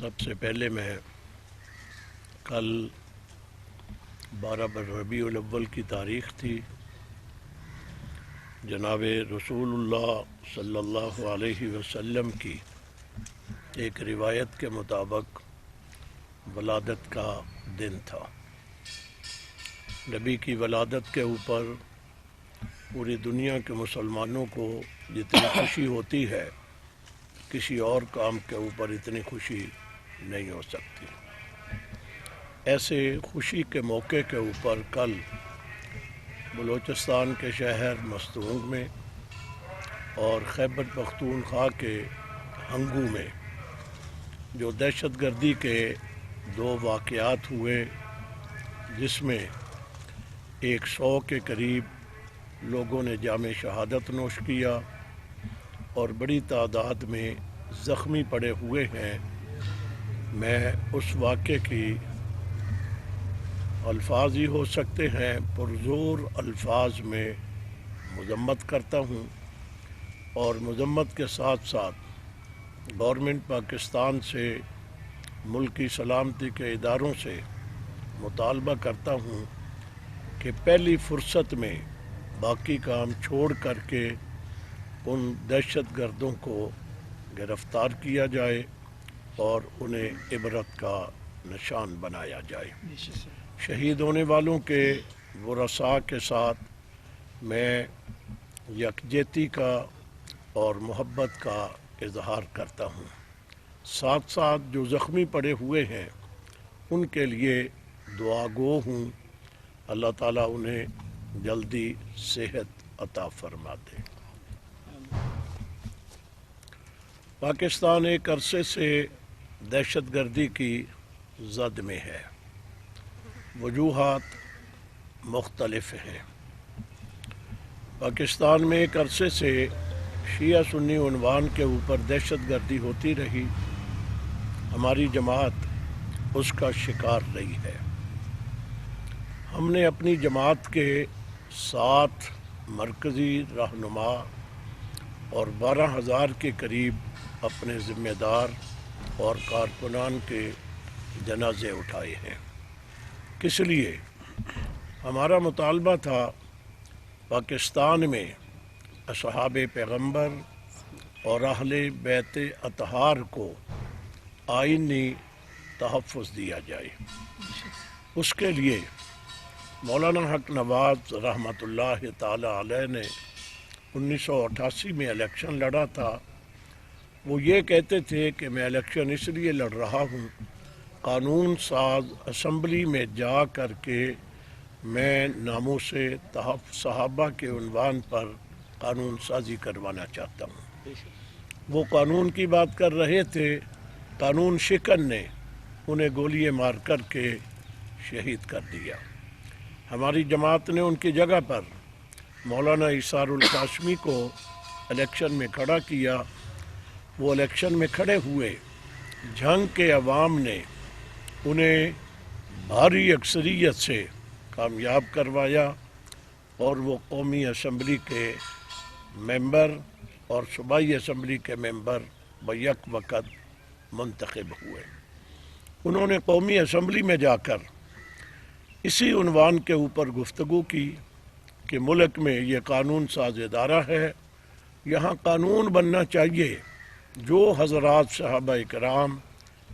سب سے پہلے میں کل 12 ربیع الاول کی تاریخ تھی، جناب رسول اللہ صلی اللہ علیہ وسلم کی ایک روایت کے مطابق ولادت کا دن تھا۔ نبی کی ولادت کے اوپر پوری دنیا کے مسلمانوں کو جتنی خوشی ہوتی ہے کسی اور کام کے اوپر اتنی خوشی نہیں ہو سکتی۔ ایسے خوشی کے موقع کے اوپر کل بلوچستان کے شہر مستونگ میں اور خیبر پختونخوا کے ہنگو میں جو دہشت گردی کے 2 واقعات ہوئے، جس میں 100 کے قریب لوگوں نے جام شہادت نوش کیا اور بڑی تعداد میں زخمی پڑے ہوئے ہیں، میں اس واقعے کی الفاظ ہی ہو سکتے ہیں پرزور الفاظ میں مذمت کرتا ہوں، اور مذمت کے ساتھ ساتھ گورنمنٹ پاکستان سے، ملکی سلامتی کے اداروں سے مطالبہ کرتا ہوں کہ پہلی فرصت میں باقی کام چھوڑ کر کے ان دہشت گردوں کو گرفتار کیا جائے اور انہیں عبرت کا نشان بنایا جائے۔ شہید ہونے والوں کے ورثاء کے ساتھ میں یکجہتی کا اور محبت کا اظہار کرتا ہوں، ساتھ ساتھ جو زخمی پڑے ہوئے ہیں ان کے لیے دعا گو ہوں، اللہ تعالیٰ انہیں جلدی صحت عطا فرما دے۔ پاکستان ایک عرصے سے دہشت گردی کی زد میں ہے، وجوہات مختلف ہیں۔ پاکستان میں ایک عرصے سے شیعہ سنی عنوان کے اوپر دہشت گردی ہوتی رہی، ہماری جماعت اس کا شکار رہی ہے۔ ہم نے اپنی جماعت کے 7 مرکزی رہنما اور 12,000 کے قریب اپنے ذمہ دار اور کارکنان کے جنازے اٹھائے ہیں۔ کس لیے؟ ہمارا مطالبہ تھا پاکستان میں اصحاب پیغمبر اور اہل بیت اطہار کو آئینی تحفظ دیا جائے۔ اس کے لیے مولانا حق نواز رحمۃ اللہ تعالی علیہ نے 1988 میں الیکشن لڑا تھا۔ وہ یہ کہتے تھے کہ میں الیکشن اس لیے لڑ رہا ہوں، قانون ساز اسمبلی میں جا کر کے میں ناموس صحابہ کے عنوان پر قانون سازی کروانا چاہتا ہوں۔ وہ قانون کی بات کر رہے تھے، قانون شکن نے انہیں گولی مار کر کے شہید کر دیا۔ ہماری جماعت نے ان کی جگہ پر مولانا ایثار القاسمی کو الیکشن میں کھڑا کیا۔ وہ الیکشن میں کھڑے ہوئے، جھنگ کے عوام نے انہیں بھاری اکثریت سے کامیاب کروایا اور وہ قومی اسمبلی کے ممبر اور صوبائی اسمبلی کے ممبر بیک وقت منتخب ہوئے۔ انہوں نے قومی اسمبلی میں جا کر اسی عنوان کے اوپر گفتگو کی کہ ملک میں یہ قانون ساز ادارہ ہے، یہاں قانون بننا چاہیے، جو حضرات صحابہ کرام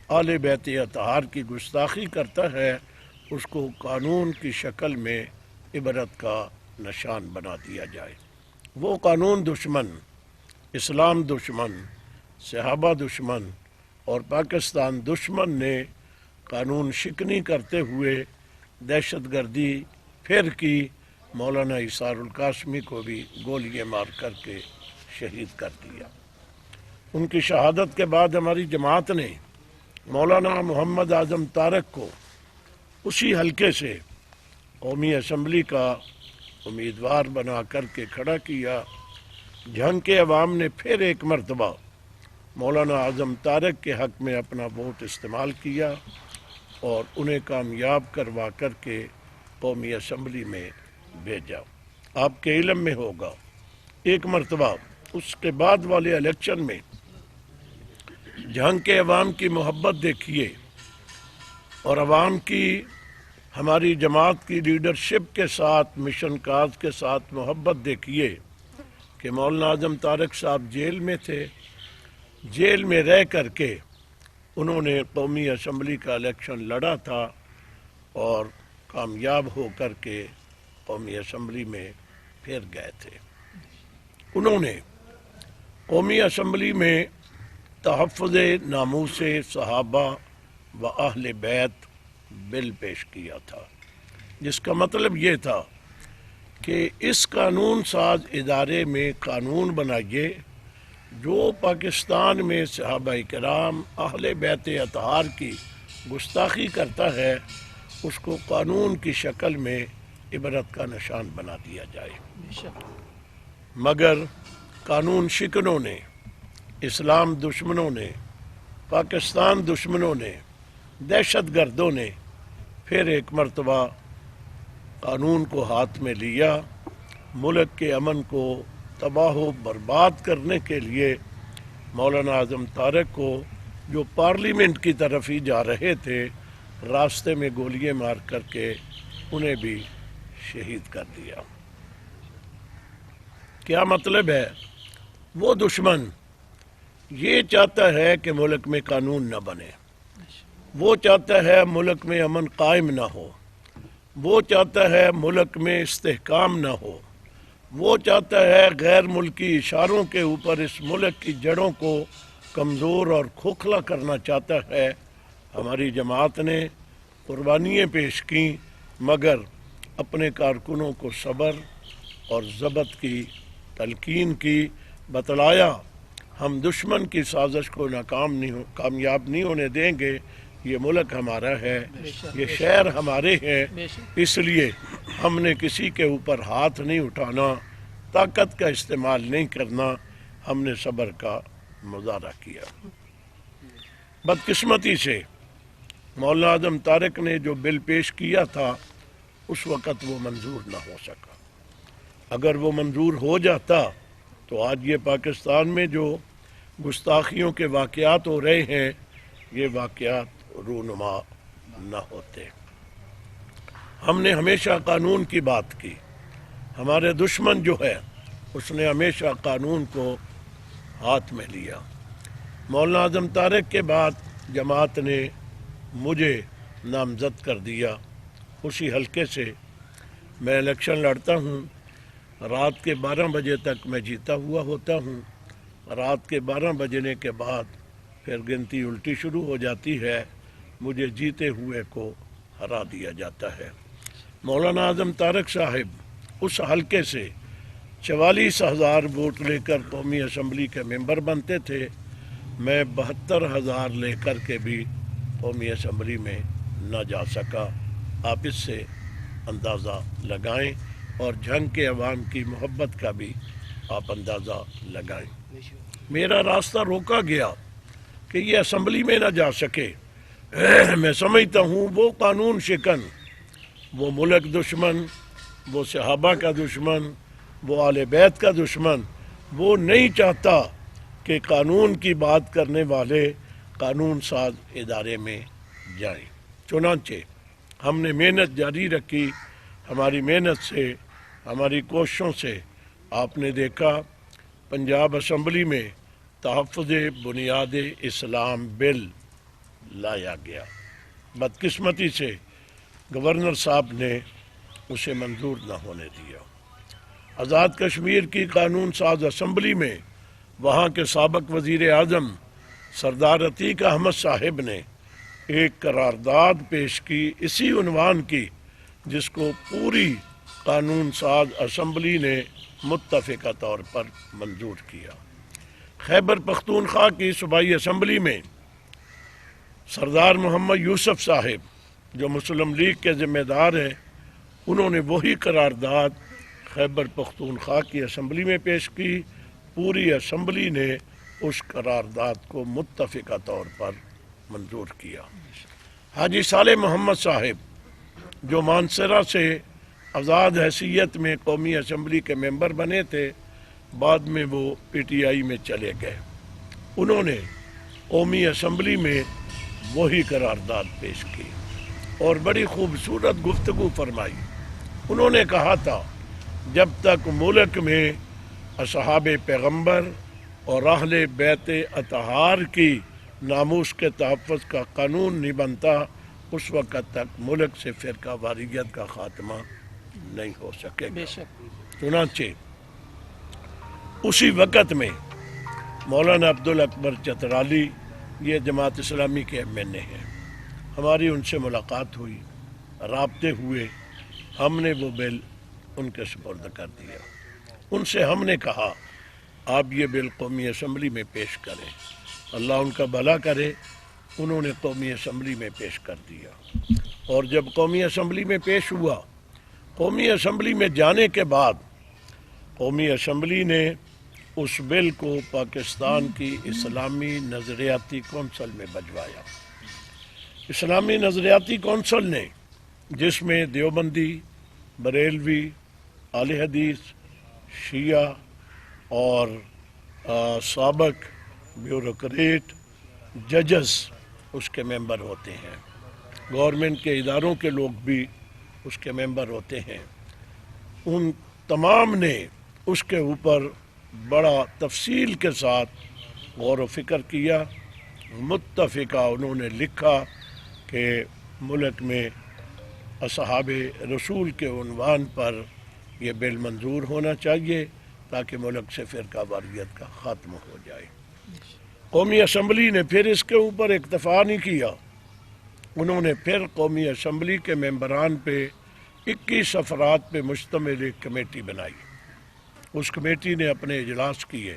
آل بیت اطہار کی گستاخی کرتا ہے اس کو قانون کی شکل میں عبرت کا نشان بنا دیا جائے۔ وہ قانون دشمن، اسلام دشمن، صحابہ دشمن اور پاکستان دشمن نے قانون شکنی کرتے ہوئے دہشت گردی پھر کی، مولانا ایثار القاسمی کو بھی گولیاں مار کر کے شہید کر دیا۔ ان کی شہادت کے بعد ہماری جماعت نے مولانا محمد اعظم طارق کو اسی حلقے سے قومی اسمبلی کا امیدوار بنا کر کے کھڑا کیا۔ جھنگ کے عوام نے پھر ایک مرتبہ مولانا اعظم طارق کے حق میں اپنا ووٹ استعمال کیا اور انہیں کامیاب کروا کر کے قومی اسمبلی میں بھیجا۔ آپ کے علم میں ہوگا ایک مرتبہ اس کے بعد والے الیکشن میں جہاں کے عوام کی محبت دیکھیے اور عوام کی ہماری جماعت کی لیڈرشپ کے ساتھ مشن کاز کے ساتھ محبت دیکھیے کہ مولانا اعظم طارق صاحب جیل میں تھے، جیل میں رہ کر کے انہوں نے قومی اسمبلی کا الیکشن لڑا تھا اور کامیاب ہو کر کے قومی اسمبلی میں پھر گئے تھے۔ انہوں نے قومی اسمبلی میں تحفظ ناموس صحابہ و اہل بیت بل پیش کیا تھا، جس کا مطلب یہ تھا کہ اس قانون ساز ادارے میں قانون بنائیے جو پاکستان میں صحابہ کرام اہل بیت اطہار کی گستاخی کرتا ہے اس کو قانون کی شکل میں عبرت کا نشان بنا دیا جائے۔ مگر قانون شکنوں نے، اسلام دشمنوں نے، پاکستان دشمنوں نے، دہشت گردوں نے پھر ایک مرتبہ قانون کو ہاتھ میں لیا، ملک کے امن کو تباہ و برباد کرنے کے لیے مولانا اعظم طارق کو جو پارلیمنٹ کی طرف ہی جا رہے تھے راستے میں گولیاں مار کر کے انہیں بھی شہید کر دیا۔ کیا مطلب ہے؟ وہ دشمن یہ چاہتا ہے کہ ملک میں قانون نہ بنے، وہ چاہتا ہے ملک میں امن قائم نہ ہو، وہ چاہتا ہے ملک میں استحکام نہ ہو، وہ چاہتا ہے غیر ملکی اشاروں کے اوپر اس ملک کی جڑوں کو کمزور اور کھوکھلا کرنا چاہتا ہے۔ ہماری جماعت نے قربانیاں پیش کیں مگر اپنے کارکنوں کو صبر اور ضبط کی تلقین کی، بتلایا ہم دشمن کی سازش کو کامیاب نہیں ہونے دیں گے، یہ ملک ہمارا ہے، یہ شہر ہمارے ہیں، اس لیے ہم نے کسی کے اوپر ہاتھ نہیں اٹھانا، طاقت کا استعمال نہیں کرنا، ہم نے صبر کا مظاہرہ کیا۔ بدقسمتی سے مولانا اعظم طارق نے جو بل پیش کیا تھا اس وقت وہ منظور نہ ہو سکا۔ اگر وہ منظور ہو جاتا تو آج یہ پاکستان میں جو گستاخیوں کے واقعات ہو رہے ہیں یہ واقعات رونما نہ ہوتے۔ ہم نے ہمیشہ قانون کی بات کی، ہمارے دشمن جو ہے اس نے ہمیشہ قانون کو ہاتھ میں لیا۔ مولانا اعظم طارق کے بعد جماعت نے مجھے نامزد کر دیا، اسی حلقے سے میں الیکشن لڑتا ہوں، رات کے 12 بجے تک میں جیتا ہوا ہوتا ہوں، رات کے 12 بجنے کے بعد پھر گنتی الٹی شروع ہو جاتی ہے، مجھے جیتے ہوئے کو ہرا دیا جاتا ہے۔ مولانا اعظم طارق صاحب اس حلقے سے 44,000 ووٹ لے کر قومی اسمبلی کے ممبر بنتے تھے، میں 72,000 لے کر کے بھی قومی اسمبلی میں نہ جا سکا۔ آپ اس سے اندازہ لگائیں اور جنگ کے عوام کی محبت کا بھی آپ اندازہ لگائیں۔ میرا راستہ روکا گیا کہ یہ اسمبلی میں نہ جا سکے۔ میں سمجھتا ہوں وہ قانون شکن، وہ ملک دشمن، وہ صحابہ کا دشمن، وہ آل بیت کا دشمن، وہ نہیں چاہتا کہ قانون کی بات کرنے والے قانون ساز ادارے میں جائیں۔ چنانچہ ہم نے محنت جاری رکھی، ہماری محنت سے، ہماری کوششوں سے آپ نے دیکھا پنجاب اسمبلی میں تحفظ بنیاد اسلام بل لایا گیا۔ بدقسمتی سے گورنر صاحب نے اسے منظور نہ ہونے دیا۔ آزاد کشمیر کی قانون ساز اسمبلی میں وہاں کے سابق وزیر اعظم سردار عتیق احمد صاحب نے ایک قرارداد پیش کی اسی عنوان کی جس کو پوری قانون ساز اسمبلی نے متفقہ طور پر منظور کیا۔ خیبر پختونخوا کی صوبائی اسمبلی میں سردار محمد یوسف صاحب جو مسلم لیگ کے ذمہ دار ہیں انہوں نے وہی قرارداد خیبر پختونخوا کی اسمبلی میں پیش کی، پوری اسمبلی نے اس قرارداد کو متفقہ طور پر منظور کیا۔ حاجی صالح محمد صاحب جو مانسرہ سے آزاد حیثیت میں قومی اسمبلی کے ممبر بنے تھے، بعد میں وہ پی ٹی آئی میں چلے گئے، انہوں نے قومی اسمبلی میں وہی قرارداد پیش کی اور بڑی خوبصورت گفتگو فرمائی۔ انہوں نے کہا تھا جب تک ملک میں اصحاب پیغمبر اور اہل بیت اطہار کی ناموس کے تحفظ کا قانون نہیں بنتا اس وقت تک ملک سے فرقہ واریت کا خاتمہ نہیں ہو سکے گا۔ چنانچہ اسی وقت میں مولانا عبدالاکبر چترالی یہ جماعت اسلامی کے MNA ہیں، ہماری ان سے ملاقات ہوئی، رابطے ہوئے، ہم نے وہ بل ان کے سپرد کر دیا۔ ان سے ہم نے کہا آپ یہ بل قومی اسمبلی میں پیش کریں، اللہ ان کا بھلا کرے۔ انہوں نے قومی اسمبلی میں پیش کر دیا، اور جب قومی اسمبلی میں پیش ہوا، قومی اسمبلی میں جانے کے بعد قومی اسمبلی نے اس بل کو پاکستان کی اسلامی نظریاتی کونسل میں بھجوایا۔ اسلامی نظریاتی کونسل نے، جس میں دیوبندی، بریلوی، اہل حدیث، شیعہ اور سابق بیوروکریٹ، ججز اس کے ممبر ہوتے ہیں، گورنمنٹ کے اداروں کے لوگ بھی اس کے ممبر ہوتے ہیں، ان تمام نے اس کے اوپر بڑا تفصیل کے ساتھ غور و فکر کیا۔ متفقہ انہوں نے لکھا کہ ملک میں اصحاب رسول کے عنوان پر یہ بل منظور ہونا چاہیے تاکہ ملک سے فرقہ واریت کا خاتمہ ہو جائے۔ قومی اسمبلی نے پھر اس کے اوپر اکتفا نہیں کیا، انہوں نے پھر قومی اسمبلی کے ممبران پہ 21 افراد پہ مشتمل ایک کمیٹی بنائی۔ اس کمیٹی نے اپنے اجلاس کیے،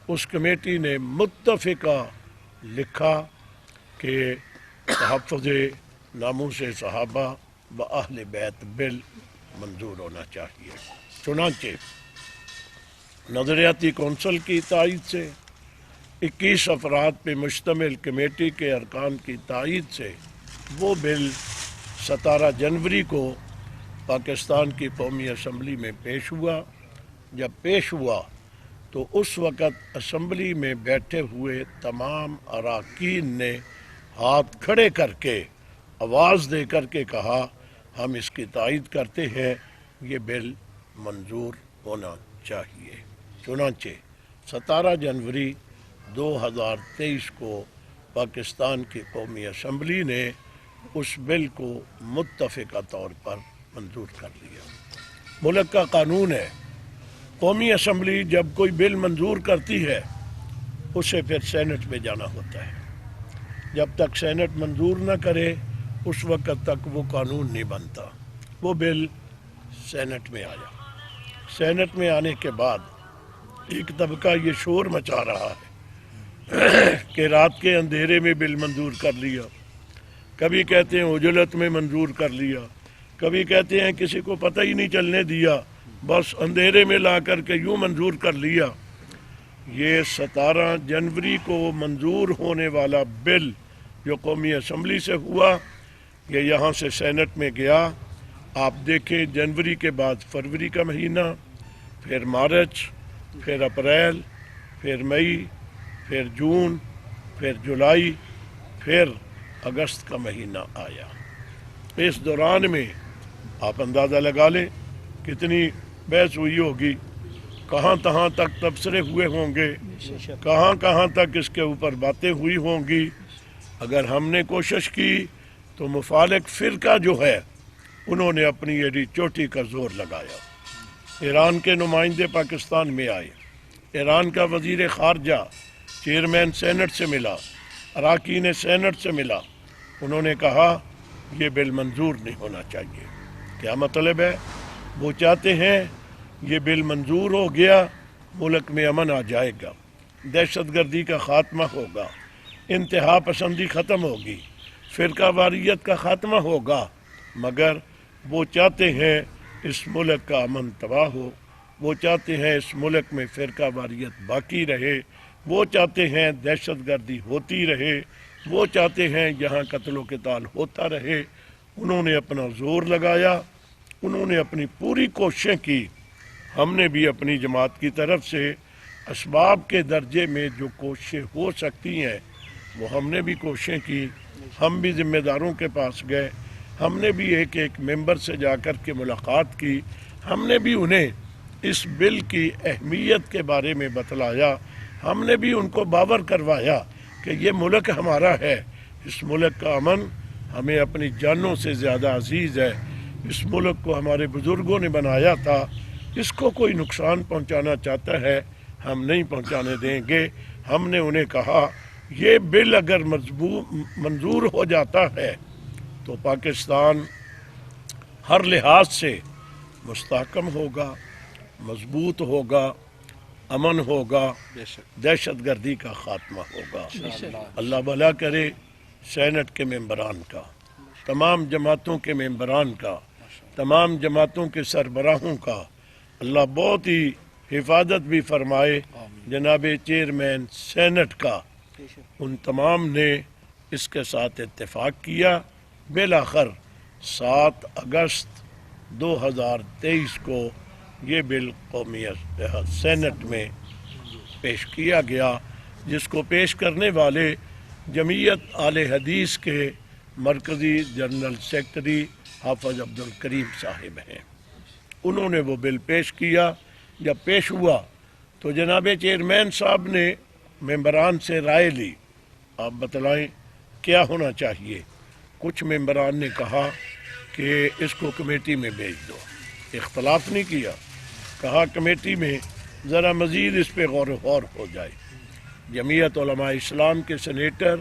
اس کمیٹی نے متفقہ لکھا کہ تحفظ ناموس صحابہ و اہل بیت بل منظور ہونا چاہیے۔ چنانچہ نظریاتی کونسل کی تائید سے، 21 افراد پہ مشتمل کمیٹی کے ارکان کی تائید سے وہ بل 17 جنوری کو پاکستان کی قومی اسمبلی میں پیش ہوا۔ جب پیش ہوا تو اس وقت اسمبلی میں بیٹھے ہوئے تمام اراکین نے ہاتھ کھڑے کر کے آواز دے کر کے کہا ہم اس کی تائید کرتے ہیں، یہ بل منظور ہونا چاہیے۔ چنانچہ 17 جنوری 2023 کو پاکستان کی قومی اسمبلی نے اس بل کو متفقہ طور پر منظور کر لیا۔ ملک کا قانون ہے، قومی اسمبلی جب کوئی بل منظور کرتی ہے اسے پھر سینٹ میں جانا ہوتا ہے، جب تک سینٹ منظور نہ کرے اس وقت تک وہ قانون نہیں بنتا۔ وہ بل سینٹ میں آیا، سینٹ میں آنے کے بعد ایک طبقہ یہ شور مچا رہا ہے کہ رات کے اندھیرے میں بل منظور کر لیا، کبھی کہتے ہیں عجلت میں منظور کر لیا، کبھی کہتے ہیں کسی کو پتہ ہی نہیں چلنے دیا، بس اندھیرے میں لا کر کے یوں منظور کر لیا۔ یہ 17 جنوری کو منظور ہونے والا بل جو قومی اسمبلی سے ہوا، یہ یہاں سے سینٹ میں گیا۔ آپ دیکھیں جنوری کے بعد فروری کا مہینہ، پھر مارچ، پھر اپریل، پھر مئی، پھر جون، پھر جولائی، پھر اگست کا مہینہ آیا۔ اس دوران میں آپ اندازہ لگا لیں کتنی بحث ہوئی ہوگی، کہاں کہاں تک تبصرے ہوئے ہوں گے، کہاں کہاں تک اس کے اوپر باتیں ہوئی ہوں گی۔ اگر ہم نے کوشش کی تو مخالف فرقہ جو ہے انہوں نے اپنی ایڈی چوٹی کا زور لگایا۔ ایران کے نمائندے پاکستان میں آئے، ایران کا وزیر خارجہ چیئرمین سینٹ سے ملا، اراکین سینٹ سے ملا، انہوں نے کہا یہ بل منظور نہیں ہونا چاہیے۔ کیا مطلب ہے؟ وہ چاہتے ہیں یہ بل منظور ہو گیا ملک میں امن آ جائے گا، دہشت گردی کا خاتمہ ہوگا، انتہا پسندی ختم ہوگی، فرقہ واریت کا خاتمہ ہوگا، مگر وہ چاہتے ہیں اس ملک کا امن تباہ ہو، وہ چاہتے ہیں اس ملک میں فرقہ واریت باقی رہے، وہ چاہتے ہیں دہشت گردی ہوتی رہے، وہ چاہتے ہیں یہاں قتل و قتال ہوتا رہے۔ انہوں نے اپنا زور لگایا، انہوں نے اپنی پوری کوششیں کی، ہم نے بھی اپنی جماعت کی طرف سے اسباب کے درجے میں جو کوششیں ہو سکتی ہیں وہ ہم نے بھی کوششیں کی، ہم بھی ذمہ داروں کے پاس گئے، ہم نے بھی ایک ایک ممبر سے جا کر کے ملاقات کی، ہم نے بھی انہیں اس بل کی اہمیت کے بارے میں بتلایا، ہم نے بھی ان کو باور کروایا کہ یہ ملک ہمارا ہے، اس ملک کا امن ہمیں اپنی جانوں سے زیادہ عزیز ہے، اس ملک کو ہمارے بزرگوں نے بنایا تھا، اس کو کوئی نقصان پہنچانا چاہتا ہے ہم نہیں پہنچانے دیں گے۔ ہم نے انہیں کہا یہ بل اگر منظور ہو جاتا ہے تو پاکستان ہر لحاظ سے مستحکم ہوگا، مضبوط ہوگا، امن ہوگا، دہشت گردی کا خاتمہ ہوگا۔ اللہ بھلا کرے سینٹ کے ممبران کا، تمام جماعتوں کے ممبران کا، تمام جماعتوں کے سربراہوں کا اللہ بہت ہی حفاظت بھی فرمائے۔ جناب چیئرمین سینٹ کا، ان تمام نے اس کے ساتھ اتفاق کیا۔ بالآخر 7 اگست 2023 کو یہ بل قومی سینٹ میں پیش کیا گیا، جس کو پیش کرنے والے جمعیت اہل حدیث کے مرکزی جنرل سیکرٹری حافظ عبدالکریم صاحب ہیں۔ انہوں نے وہ بل پیش کیا۔ جب پیش ہوا تو جناب چیئرمین صاحب نے ممبران سے رائے لی، آپ بتلائیں کیا ہونا چاہیے۔ کچھ ممبران نے کہا کہ اس کو کمیٹی میں بھیج دو، اختلاف نہیں کیا، کہا کمیٹی میں ذرا مزید اس پہ غور و خوض ہو جائے۔ جمعیت علماء اسلام کے سینیٹر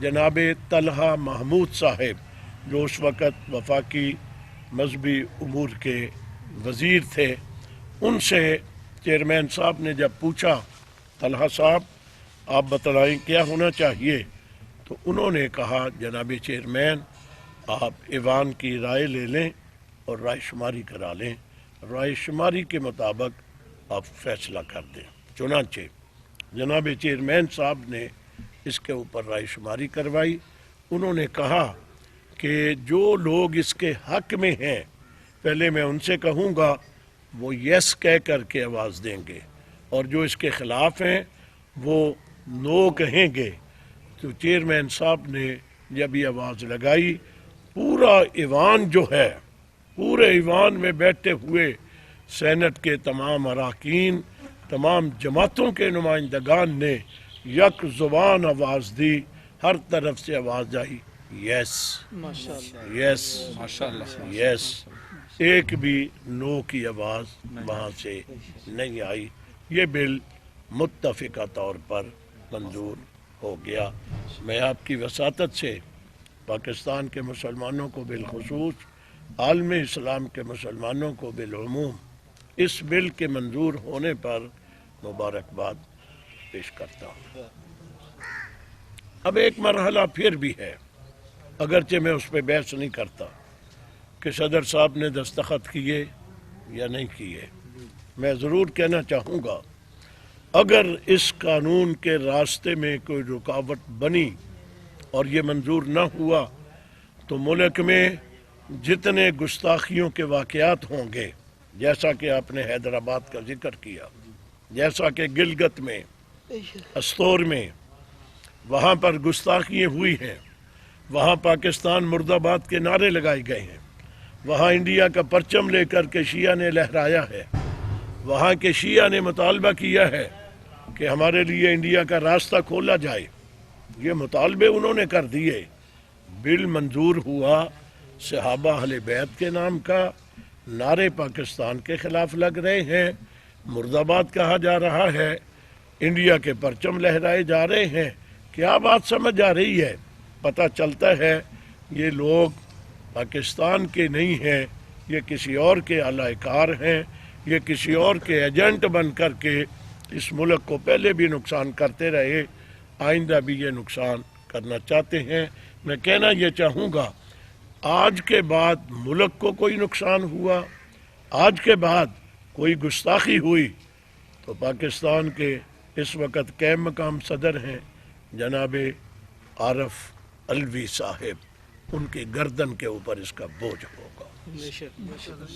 جناب طلحہ محمود صاحب، جو اس وقت وفاقی مذہبی امور کے وزیر تھے، ان سے چیئرمین صاحب نے جب پوچھا طلحہ صاحب آپ بتلائیں کیا ہونا چاہیے، تو انہوں نے کہا جناب چیئرمین آپ ایوان کی رائے لے لیں اور رائے شماری کرا لیں، رائے شماری کے مطابق آپ فیصلہ کر دیں۔ چنانچہ جناب چیئرمین صاحب نے اس کے اوپر رائے شماری کروائی۔ انہوں نے کہا کہ جو لوگ اس کے حق میں ہیں پہلے میں ان سے کہوں گا وہ یس کہہ کر کے آواز دیں گے، اور جو اس کے خلاف ہیں وہ نو کہیں گے۔ تو چیئرمین صاحب نے جب یہ آواز لگائی، پورا ایوان جو ہے، پورے ایوان میں بیٹھے ہوئے سینٹ کے تمام اراکین، تمام جماعتوں کے نمائندگان نے یک زبان آواز دی، ہر طرف سے آواز آئی یس یس یس، ایک بھی نو کی آواز وہاں سے نہیں آئی۔ یہ بل متفقہ طور پر منظور ہو گیا۔ میں آپ کی وساطت سے پاکستان کے مسلمانوں کو بالخصوص، عالم اسلام کے مسلمانوں کو بالعموم اس بل کے منظور ہونے پر مبارکباد پیش کرتا ہوں۔ اب ایک مرحلہ پھر بھی ہے، اگرچہ میں اس پہ بحث نہیں کرتا کہ صدر صاحب نے دستخط کیے یا نہیں کیے۔ میں ضرور کہنا چاہوں گا اگر اس قانون کے راستے میں کوئی رکاوٹ بنی اور یہ منظور نہ ہوا تو ملک میں جتنے گستاخیوں کے واقعات ہوں گے، جیسا کہ آپ نے حیدرآباد کا ذکر کیا، جیسا کہ گلگت میں، استور میں، وہاں پر گستاخیاں ہوئی ہیں، وہاں پاکستان مرد آباد کے نعرے لگائے گئے ہیں، وہاں انڈیا کا پرچم لے کر کے شیعہ نے لہرایا ہے، وہاں کے شیعہ نے مطالبہ کیا ہے کہ ہمارے لیے انڈیا کا راستہ کھولا جائے۔ یہ مطالبے انہوں نے کر دیے۔ بل منظور ہوا، صحابہ اہل بیت کے نام کا، نعرے پاکستان کے خلاف لگ رہے ہیں، مرد آباد کہا جا رہا ہے، انڈیا کے پرچم لہرائے جا رہے ہیں۔ کیا بات سمجھ آ رہی ہے؟ پتہ چلتا ہے یہ لوگ پاکستان کے نہیں ہیں، یہ کسی اور کے اعلی کار ہیں، یہ کسی اور کے ایجنٹ بن کر کے اس ملک کو پہلے بھی نقصان کرتے رہے، آئندہ بھی یہ نقصان کرنا چاہتے ہیں۔ میں کہنا یہ چاہوں گا آج کے بعد ملک کو کوئی نقصان ہوا، آج کے بعد کوئی گستاخی ہوئی تو پاکستان کے اس وقت قائم مقام صدر ہیں جناب عارف علوی صاحب، ان کی گردن کے اوپر اس کا بوجھ ہوگا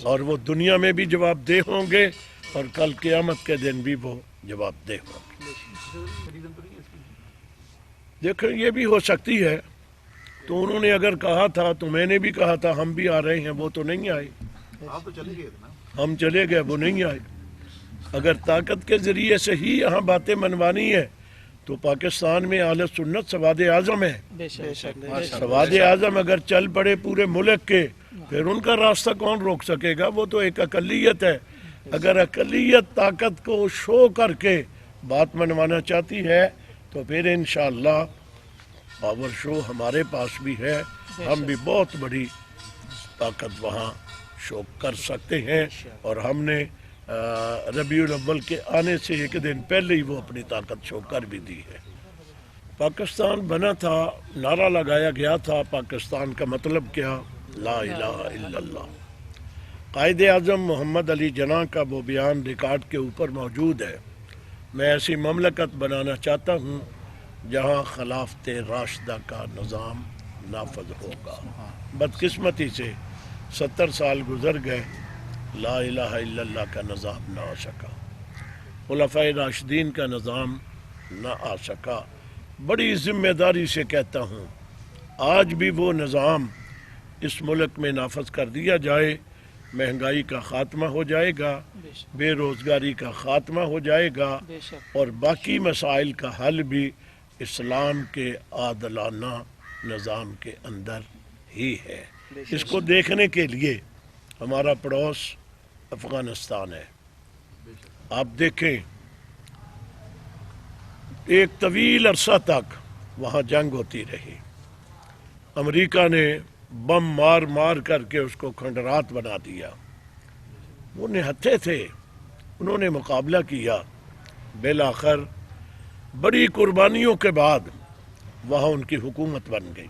اور وہ دنیا میں بھی جواب دہ ہوں گے اور کل قیامت کے دن بھی وہ جواب دہ ہوں گے۔ دیکھیں یہ بھی ہو سکتی ہے، تو انہوں نے اگر کہا تھا تو میں نے بھی کہا تھا ہم بھی آ رہے ہیں، وہ تو نہیں آئے، آپ تو چلے گئے تھے نا۔ ہم چلے گئے، وہ نہیں آئے۔ اگر طاقت کے ذریعے سے ہی یہاں باتیں منوانی ہے تو پاکستان میں اہل سنت سواد اعظم ہے۔ بے شک سواد اعظم اگر چل پڑے پورے ملک کے، پھر ان کا راستہ کون روک سکے گا؟ وہ تو ایک اقلیت ہے۔ اگر اقلیت طاقت کو شو کر کے بات منوانا چاہتی ہے تو پھر انشاءاللہ پاور شو ہمارے پاس بھی ہے، ہم بھی بہت بڑی طاقت وہاں شو کر سکتے ہیں، اور ہم نے ربیع الاول کے آنے سے ایک دن پہلے ہی وہ اپنی طاقت شو کر بھی دی ہے۔ پاکستان بنا تھا، نعرہ لگایا گیا تھا، پاکستان کا مطلب کیا؟ لا الہ الا اللہ۔ قائد اعظم محمد علی جناح کا وہ بیان ریکارڈ کے اوپر موجود ہے، میں ایسی مملکت بنانا چاہتا ہوں جہاں خلافت راشدہ کا نظام نافذ ہوگا۔ بدقسمتی سے 70 سال گزر گئے، لا الہ الا اللہ کا نظام نہ آ سکا، خلفائے راشدین کا نظام نہ آ سکا۔ بڑی ذمہ داری سے کہتا ہوں، آج بھی وہ نظام اس ملک میں نافذ کر دیا جائے، مہنگائی کا خاتمہ ہو جائے گا، بے روزگاری کا خاتمہ ہو جائے گا، اور باقی مسائل کا حل بھی اسلام کے عادلانہ نظام کے اندر ہی ہے۔ اس کو دیکھنے کے لیے ہمارا پڑوس افغانستان ہے۔ آپ دیکھیں ایک طویل عرصہ تک وہاں جنگ ہوتی رہی، امریکہ نے بم مار مار کر کے اس کو کھنڈرات بنا دیا، وہ نہتے تھے، انہوں نے مقابلہ کیا، بالآخر بڑی قربانیوں کے بعد وہاں ان کی حکومت بن گئی،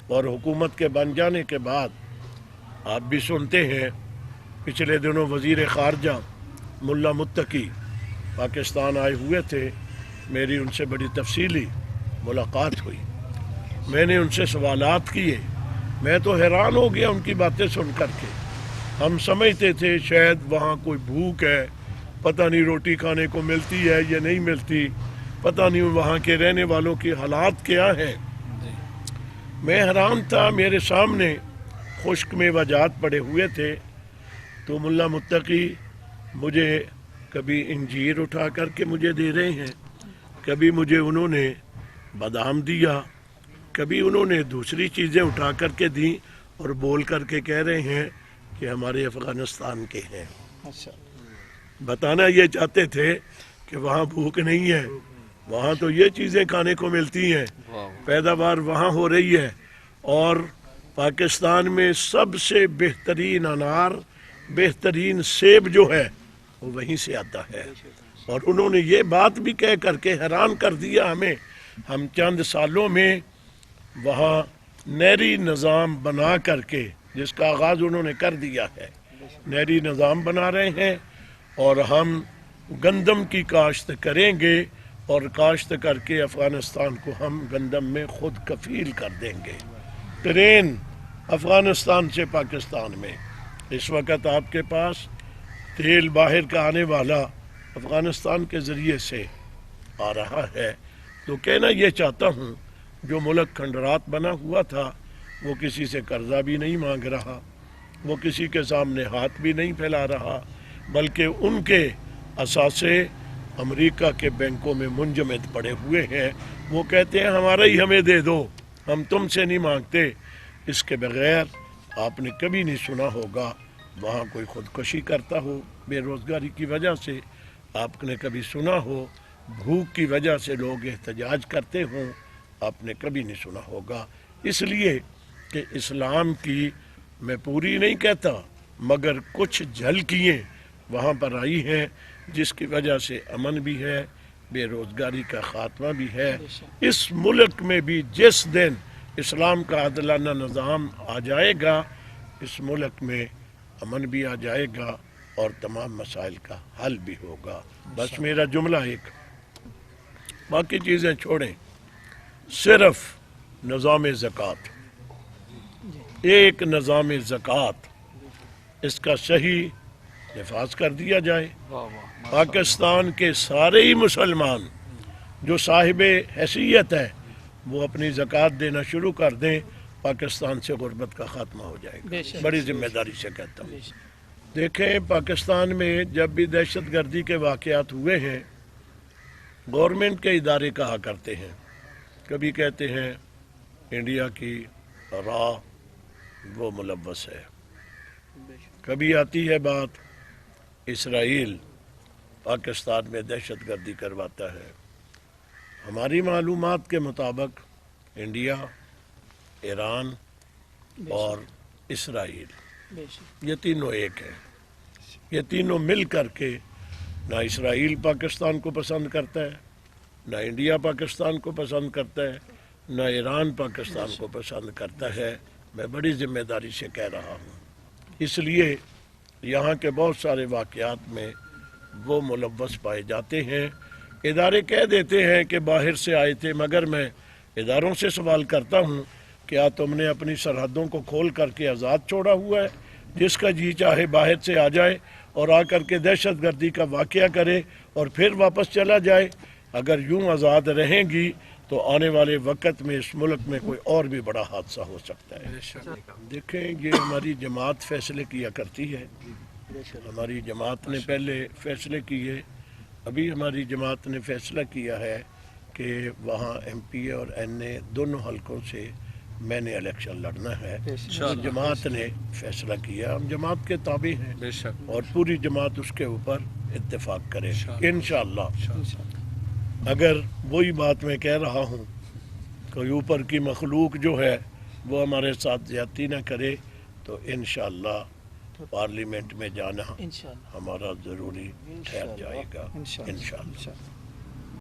اور حکومت کے بن جانے کے بعد آپ بھی سنتے ہیں پچھلے دنوں وزیر خارجہ ملا متقی پاکستان آئے ہوئے تھے، میری ان سے بڑی تفصیلی ملاقات ہوئی، میں نے ان سے سوالات کیے، میں تو حیران ہو گیا ان کی باتیں سن کر کے۔ ہم سمجھتے تھے شاید وہاں کوئی بھوک ہے، پتہ نہیں روٹی کھانے کو ملتی ہے یا نہیں ملتی، پتہ نہیں وہاں کے رہنے والوں کی حالات کیا ہیں۔ میں حیران تھا، میرے سامنے خشک میوہ جات پڑے ہوئے تھے، تو ملا متقی مجھے کبھی انجیر اٹھا کر کے مجھے دے رہے ہیں، کبھی مجھے انہوں نے بادام دیا، کبھی انہوں نے دوسری چیزیں اٹھا کر کے دیں، اور بول کر کے کہہ رہے ہیں کہ ہمارے افغانستان کے ہیں۔ بتانا یہ چاہتے تھے کہ وہاں بھوک نہیں ہے، وہاں تو یہ چیزیں کھانے کو ملتی ہیں، پیداوار وہاں ہو رہی ہے، اور پاکستان میں سب سے بہترین انار، بہترین سیب جو ہے وہ وہیں سے آتا ہے۔ اور انہوں نے یہ بات بھی کہہ کر کے حیران کر دیا ہمیں، ہم چند سالوں میں وہاں نہری نظام بنا کر کے، جس کا آغاز انہوں نے کر دیا ہے، نہری نظام بنا رہے ہیں، اور ہم گندم کی کاشت کریں گے، اور کاشت کر کے افغانستان کو ہم گندم میں خود کفیل کر دیں گے۔ ٹرین افغانستان سے پاکستان میں، اس وقت آپ کے پاس تیل باہر کا آنے والا افغانستان کے ذریعے سے آ رہا ہے۔ تو کہنا یہ چاہتا ہوں، جو ملک کھنڈرات بنا ہوا تھا وہ کسی سے قرضہ بھی نہیں مانگ رہا، وہ کسی کے سامنے ہاتھ بھی نہیں پھیلا رہا، بلکہ ان کے اثاثے امریکہ کے بینکوں میں منجمد پڑے ہوئے ہیں۔ وہ کہتے ہیں ہمارا ہی ہمیں دے دو، ہم تم سے نہیں مانگتے۔ اس کے بغیر آپ نے کبھی نہیں سنا ہوگا وہاں کوئی خودکشی کرتا ہو بے روزگاری کی وجہ سے، آپ نے کبھی سنا ہو بھوک کی وجہ سے لوگ احتجاج کرتے ہوں، آپ نے کبھی نہیں سنا ہوگا۔ اس لیے کہ اسلام کی، میں پوری نہیں کہتا، مگر کچھ جھلکیاں وہاں پر آئی ہیں، جس کی وجہ سے امن بھی ہے، بے روزگاری کا خاتمہ بھی ہے۔ اس ملک میں بھی جس دن اسلام کا عادلانہ نظام آ جائے گا، اس ملک میں امن بھی آ جائے گا، اور تمام مسائل کا حل بھی ہوگا۔ بس میرا جملہ ایک، باقی چیزیں چھوڑیں، صرف نظام زکوٰۃ، ایک نظام زکوٰۃ، اس کا صحیح نفاذ کر دیا جائے۔ پاکستان کے سارے ہی مسلمان جو صاحب حیثیت ہے وہ اپنی زکوٰۃ دینا شروع کر دیں، پاکستان سے غربت کا خاتمہ ہو جائے بے گا۔ شک، بڑی ذمہ داری سے کہتا ہوں۔ بے شک، دیکھیں، پاکستان میں جب بھی دہشت گردی کے واقعات ہوئے ہیں، گورنمنٹ کے ادارے کہا کرتے ہیں، کبھی کہتے ہیں انڈیا کی راہ وہ ملوث ہے، بے شک، کبھی آتی ہے بات اسرائیل پاکستان میں دہشت گردی کرواتا ہے۔ ہماری معلومات کے مطابق انڈیا، ایران بے اور اسرائیل، بے شک، یہ تینوں ایک ہیں۔ یہ تینوں مل کر کے نہ اسرائیل پاکستان کو پسند کرتا ہے، نہ انڈیا پاکستان کو پسند کرتا ہے، نہ ایران پاکستان کو پسند کرتا ہے۔ میں بڑی ذمہ داری سے کہہ رہا ہوں، اس لیے یہاں کے بہت سارے واقعات میں وہ ملوث پائے جاتے ہیں۔ ادارے کہہ دیتے ہیں کہ باہر سے آئے تھے، مگر میں اداروں سے سوال کرتا ہوں، کیا تم نے اپنی سرحدوں کو کھول کر کے آزاد چھوڑا ہوا ہے؟ جس کا جی چاہے باہر سے آ جائے اور آ کر کے دہشت گردی کا واقعہ کرے اور پھر واپس چلا جائے۔ اگر یوں آزاد رہیں گی تو آنے والے وقت میں اس ملک میں کوئی اور بھی بڑا حادثہ ہو سکتا ہے۔ دیکھیں، یہ ہماری جماعت فیصلے کیا کرتی ہے۔ ہماری جماعت نے پہلے فیصلے کیے، ابھی ہماری جماعت نے فیصلہ کیا ہے کہ وہاں ایم پی اے اور این اے دونوں حلقوں سے میں نے الیکشن لڑنا ہے۔ تو جماعت نے فیصلہ کیا، ہم جماعت کے تابع ہیں بے شک، اور پوری جماعت اس کے اوپر اتفاق کرے انشاءاللہ۔ انشاءاللہ۔ اگر وہی بات میں کہہ رہا ہوں کہ اوپر کی مخلوق جو ہے وہ ہمارے ساتھ زیادتی نہ کرے تو انشاءاللہ پارلیمنٹ میں جانا انشاءاللہ، ہمارا ضروری ٹھہر جائے گا انشاءاللہ، انشاءاللہ۔ انشاءاللہ۔